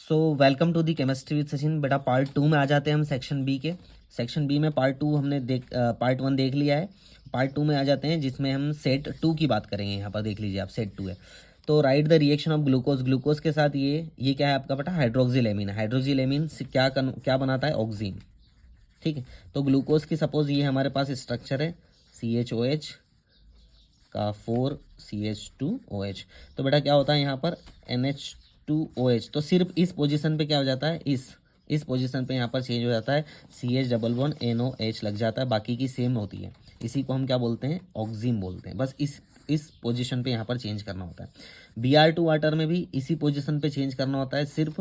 So welcome to the chemistry with Sachin. बेटा part 2 में आ जाते हैं हम सेक्शन बी के। सेक्शन बी में पार्ट 2 हमने पार्ट 1 देख लिया है। पार्ट 2 में आ जाते हैं जिसमें हम सेट 2 की बात करेंगे। यहाँ पर देख लीजिए आप, सेट 2 है। तो right the reaction of glucose. Glucose के साथ ये क्या है आपका बेटा? हाइड्रोक्सिल एमीन है। हाइड्रोक्सिल एमीन से क्या बनाता है? ऑक्सीन। ठीक है। तो ग्लूकोज की सपोज ये हमारे पास स्ट्रक्चर है CHOH का 4CH2OH। तो बेटा क्या होता है यहाँ पर? NH2OH। तो सिर्फ इस पोजीशन पे क्या हो जाता है? इस पोजीशन पे यहाँ पर चेंज हो जाता है, CH डबल बॉन्ड NOH लग जाता है, बाकी की सेम होती है। इसी को हम क्या बोलते हैं? ऑक्सीन बोलते हैं। बस इस पोजीशन पे यहाँ पर चेंज करना होता है। Br2 वाटर में भी इसी पोजीशन पे चेंज करना होता है, सिर्फ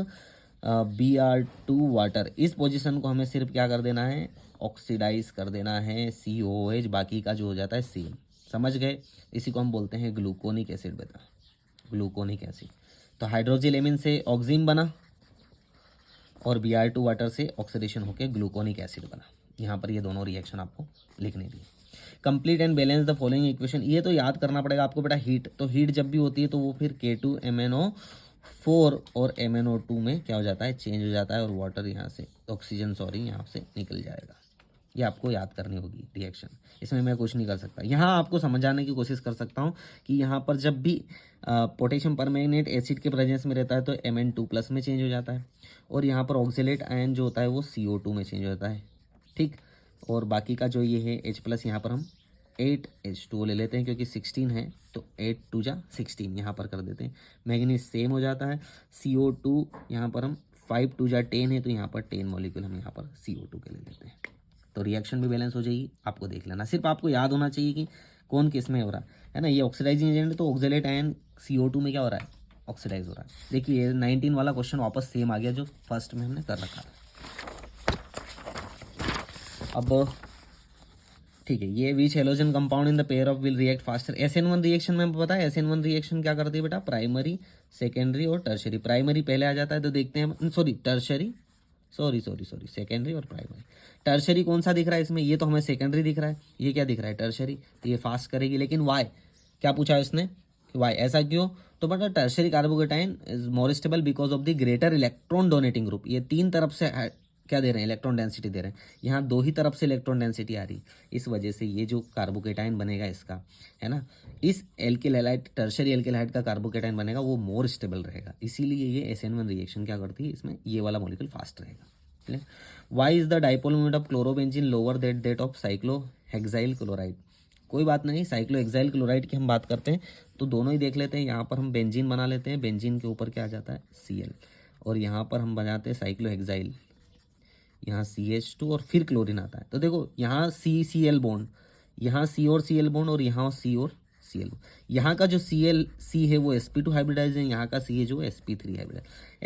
Br2 वाटर इस पोजीशन को हमें सिर्फ क्या कर देना है? ऑक्सीडाइज कर देना है, COOH, बाकी का जो हो जाता है सेम। समझ गए? इसी को हम बोलते हैं ग्लूकोनिक एसिड। बेटा ग्लूकोनिक एसिड। तो हाइड्रोक्सिल एमीन से ऑक्सीन बना और Br2 वाटर से ऑक्सीडेशन होकर ग्लूकोनिक एसिड बना। यहाँ पर ये दोनों रिएक्शन आपको लिखने दी। Complete and balance the following equation. ये तो याद करना पड़ेगा आपको बेटा। हीट, तो हीट जब भी होती है तो वो फिर K2MnO4 और MnO2 में क्या हो जाता है? चेंज हो जाता है, और वाटर यहाँ से ऑक्सीजन यहाँ से निकल जाएगा। ये आपको याद करनी होगी रिएक्शन। इसमें मैं कुछ नहीं कर सकता। यहाँ आपको समझाने की कोशिश कर सकता हूँ कि यहाँ पर जब भी पोटेशियम परमैंगनेट एसिड के प्रेजेंस में रहता है तो Mn2+ में चेंज हो जाता है, और यहाँ पर ऑक्जेलेट आयन जो होता है वो CO2 में चेंज हो जाता है। ठीक। और बाकी का जो ये है H+, यहाँ पर हम 8H2O ले लेते हैं क्योंकि 16 है, तो 8 2 जा 16 यहाँ पर कर देते हैं। मैग्नीज सेम हो जाता है। CO2 यहाँ पर हम 5 2 जा 10 है, तो यहाँ पर 10 मॉलिक्यूल हम यहाँ पर CO2 के ले लेते हैं। तो रिएक्शन भी बैलेंस हो जाएगी। आपको देख लेना, सिर्फ आपको याद होना चाहिए कि कौन किस में हो रहा है ना। ये ऑक्सीडाइजिंग एजेंट है, तो ऑक्जेलेट आयन CO2 में क्या हो रहा है? ऑक्सीडाइज हो रहा है। देखिए 19 वाला क्वेश्चन वापस सेम आ गया जो फर्स्ट में हमने कर रखा था। अब ठीक है, ये विच halogen compound in the pair of will react faster? SN1 reaction में पता है SN1 रिएक्शन क्या करती है बेटा? प्राइमरी, सेकेंडरी और टर्शरी। प्राइमरी पहले आ जाता है, तो देखते हैं हम, सॉरी टर्शरी, सॉरी सेकेंडरी और प्राइमरी। टर्शरी कौन सा दिख रहा है इसमें? ये तो हमें सेकेंडरी दिख रहा है, ये क्या दिख रहा है? टर्शरी। तो ये फास्ट करेगी, लेकिन वाई क्या पूछा है इसने? वाई, ऐसा क्यों? तो बेटा tertiary carbocation is more stable because of the greater electron donating group. ये तीन तरफ से क्या दे रहे हैं? इलेक्ट्रॉन डेंसिटी दे रहे हैं। यहाँ दो ही तरफ से इलेक्ट्रॉन डेंसिटी आ रही, इस वजह से ये जो कार्बोकेटाइन बनेगा इसका, है ना, इस alkyl halide, tertiary alkyl halide का कार्बोकेटाइन बनेगा, वो मोर स्टेबल रहेगा। इसीलिए ये SN1 रिएक्शन क्या करती है, इसमें ये वाला मॉलिक्यूल फास्ट रहेगा। Why is the dipole moment of chlorobenzene lower that of cyclohexyl chloride? कोई बात नहीं, साइक्लोहेक्साइल क्लोराइड की हम बात करते हैं तो दोनों ही देख लेते हैं। यहाँ पर हम बेंजीन बना लेते हैं, बेंजीन के ऊपर क्या आ जाता है? Cl, और यहाँ पर हम बनाते हैं साइक्लोहेक्साइल, यहाँ CH2 और फिर क्लोरीन आता है। तो देखो यहाँ CCl बॉन्ड, यहाँ C और Cl बॉन्ड, और यहाँ C और Cl। यहाँ का जो C है वो sp2 हाइब्रिडाइज है, यहाँ का C है जो sp3 हाइब्रिडाइज।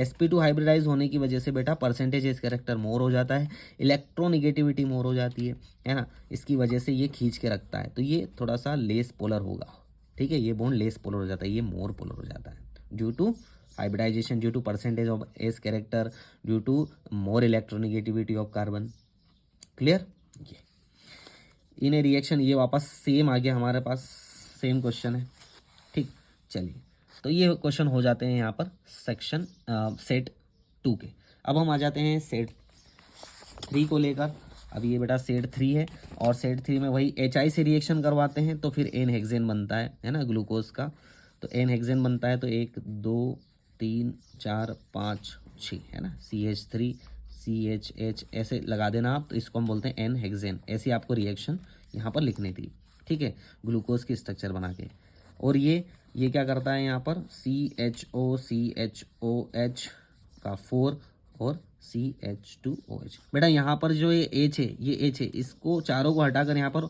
sp2 हाइब्रिडाइज होने की वजह से बेटा परसेंटेज इस कैरेक्टर मोर हो जाता है, इलेक्ट्रोनिगेटिविटी मोर हो जाती है ना। इसकी वजह से ये खींच के रखता है, तो ये थोड़ा सा लेस पोलर होगा। ठीक है, ये बॉन्ड लेस पोलर हो जाता है, ये मोर पोलर हो जाता है due to hybridization, due to percentage of S character, due to more electronegativity of carbon। Clear? ये इन ए रिएक्शन, ये वापस सेम आ गया हमारे पास, सेम क्वेश्चन है। ठीक, चलिए तो ये क्वेश्चन हो जाते हैं यहाँ पर सेक्शन सेट 2 के। अब हम आ जाते हैं सेट 3 को लेकर। अब ये बेटा सेट 3 है, और सेट 3 में वही HI से रिएक्शन करवाते हैं तो फिर एन हेक्सेन बनता है ना, ग्लूकोज का। तो एन हेक्सेन बनता है, तो 1 2 3 4 5 6 है ना, CH3 CHH ऐसे लगा देना आप, तो इसको हम बोलते हैं एन हेक्सेन। ऐसी आपको रिएक्शन यहाँ पर लिखनी थी। ठीक है, ग्लूकोज की स्ट्रक्चर बना के। और ये क्या करता है यहाँ पर? CHOCHOH का 4 और CH2OH। बेटा यहाँ पर जो ये H है, इसको चारों को हटाकर यहाँ पर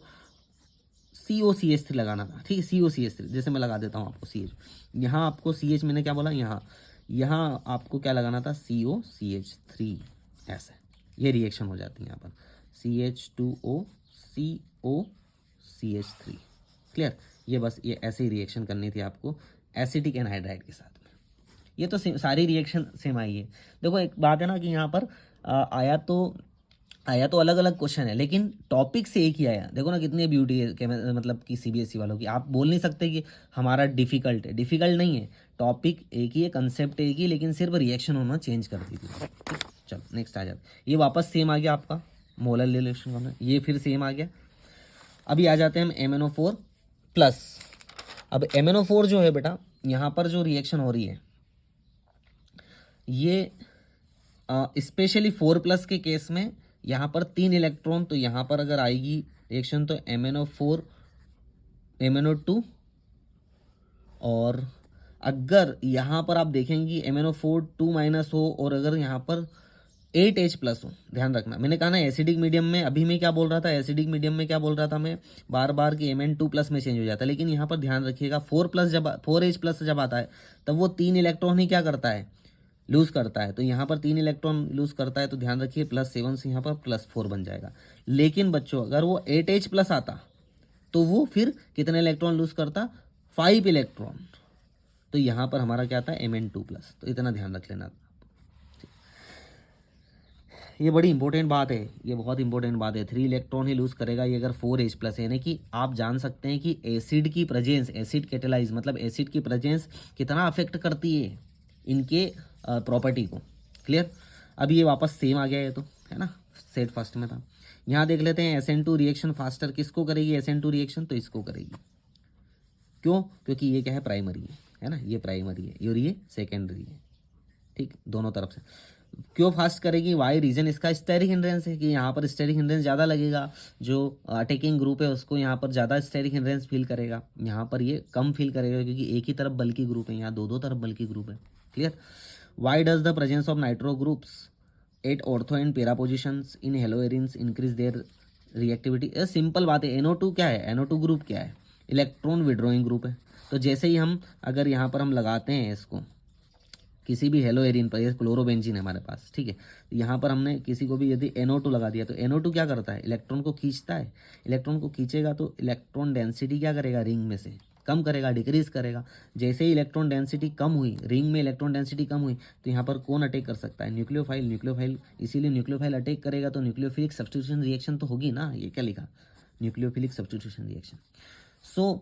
COCH3 लगाना था। ठीक है, COCH3 जैसे मैं लगा देता हूँ आपको CH। यहाँ आपको CH मैंने क्या बोला? यहाँ आपको क्या लगाना था? COCH3। ऐसे ये रिएक्शन हो जाती है यहाँ पर CH2O COCH3। क्लियर? ये बस ये ऐसे ही रिएक्शन करनी थी आपको एसिटिक एनहाइड्राइड के साथ में। ये तो सारी रिएक्शन सेम आई है। देखो एक बात है ना कि यहाँ पर आया तो आया तो अलग अलग क्वेश्चन है, लेकिन टॉपिक से एक ही आया। देखो ना कितनी ब्यूटी है मतलब कि सीबीएसई वालों की। आप बोल नहीं सकते कि हमारा डिफिकल्ट है, डिफिकल्ट नहीं है, टॉपिक एक ही है, कंसेप्ट एक ही है, लेकिन सिर्फ रिएक्शन होना चेंज कर दीजिए। चलो नेक्स्ट आ जाता, ये वापस सेम आ गया आपका मोलर रिलेशन वाला, ये फिर सेम आ गया। अभी आ जाते हैं हम MnO4 प्लस। अब MnO4 जो है बेटा, यहाँ पर जो रिएक्शन हो रही है ये स्पेशली 4+ के केस में यहाँ पर 3 इलेक्ट्रॉन, तो यहाँ पर अगर आएगी रिएक्शन तो MnO4 MnO2, और अगर यहाँ पर आप देखेंगे MnO4 2- हो और अगर यहाँ पर 8H+ हो, ध्यान रखना मैंने कहा ना एसिडिक मीडियम में, अभी मैं क्या बोल रहा था, एसिडिक मीडियम में क्या बोल रहा था मैं बार बार कि Mn2+ में चेंज हो जाता है, लेकिन यहाँ पर ध्यान रखिएगा 4H+ जब आता है तब वो 3 इलेक्ट्रॉन ही क्या करता है, लूज करता है। तो यहाँ पर 3 इलेक्ट्रॉन लूज करता है, तो ध्यान रखिए +7 से यहाँ पर +4 बन जाएगा। लेकिन बच्चों अगर वो 8H+ आता तो वो फिर कितने इलेक्ट्रॉन लूज करता, 5 इलेक्ट्रॉन। तो यहाँ पर हमारा क्या आता है Mn2+, तो इतना ध्यान रख लेना। ये बड़ी इंपॉर्टेंट बात है, ये बहुत इंपॉर्टेंट बात है। 3 इलेक्ट्रॉन ही लूज करेगा ये अगर 4H+ है, यानी कि आप जान सकते हैं कि एसिड की प्रेजेंस, एसिड कैटेलाइज मतलब एसिड की प्रेजेंस कितना अफेक्ट करती है इनके प्रॉपर्टी को। क्लियर। अब ये वापस सेम आ गया है, तो है ना, सेट फर्स्ट में था। यहाँ देख लेते हैं SN2 रिएक्शन फास्टर किसको करेगी, SN2 रिएक्शन तो इसको करेगी। क्यों, क्योंकि ये क्या है, प्राइमरी है ना, ये प्राइमरी है और ये सेकेंडरी है। ठीक, दोनों तरफ से। क्यों फास्ट करेगी, वाई रीजन, इसका स्टेरिक हिंड्रेंस है कि यहाँ पर स्टेरिक हिंड्रेंस ज़्यादा लगेगा, जो अटैकिंग ग्रुप है उसको यहाँ पर ज़्यादा स्टेरिक हिंड्रेंस फील करेगा, यहाँ पर ये कम फील करेगा क्योंकि एक ही तरफ बल्कि ग्रुप है, यहाँ दो तरफ बल्कि ग्रुप है। Clear. Why does the presence of nitro groups at ortho and para positions in हेलोएरिन्स increase their reactivity. Simple बात है, NO2 क्या है, NO2 ग्रुप क्या है, इलेक्ट्रॉन विड्रॉइंग ग्रुप है। तो जैसे ही हम अगर यहाँ पर हम लगाते हैं इसको किसी भी हेलो एरिन पर, ये क्लोरोबेंजीन है हमारे पास, ठीक है, यहाँ पर हमने किसी को भी यदि NO2 लगा दिया तो NO2 क्या करता है, इलेक्ट्रॉन को खींचता है। इलेक्ट्रॉन को खींचेगा तो इलेक्ट्रॉन डेंसिटी क्या करेगा, रिंग में से कम करेगा, डिक्रीज करेगा। जैसे ही इलेक्ट्रॉन डेंसिटी कम हुई, रिंग में इलेक्ट्रॉन डेंसिटी कम हुई, तो यहाँ पर कौन अटैक कर सकता है, न्यूक्लियोफाइल। न्यूक्लियोफाइल इसीलिए न्यूक्लियोफाइल अटैक करेगा तो न्यूक्लियोफिलिक सब्स्टिट्यूशन रिएक्शन तो होगी ना, ये क्या लिखा, न्यूक्लियोफिलिक सब्स्टिट्यूशन रिएक्शन। सो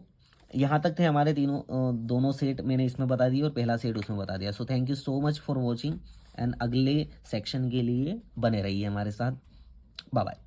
यहाँ तक थे हमारे दोनों सेट मैंने इसमें बता दिए और पहला सेट उसमें बता दिया। So thank you so much for watching and अगले सेक्शन के लिए बने रहिए हमारे साथ। Bye bye.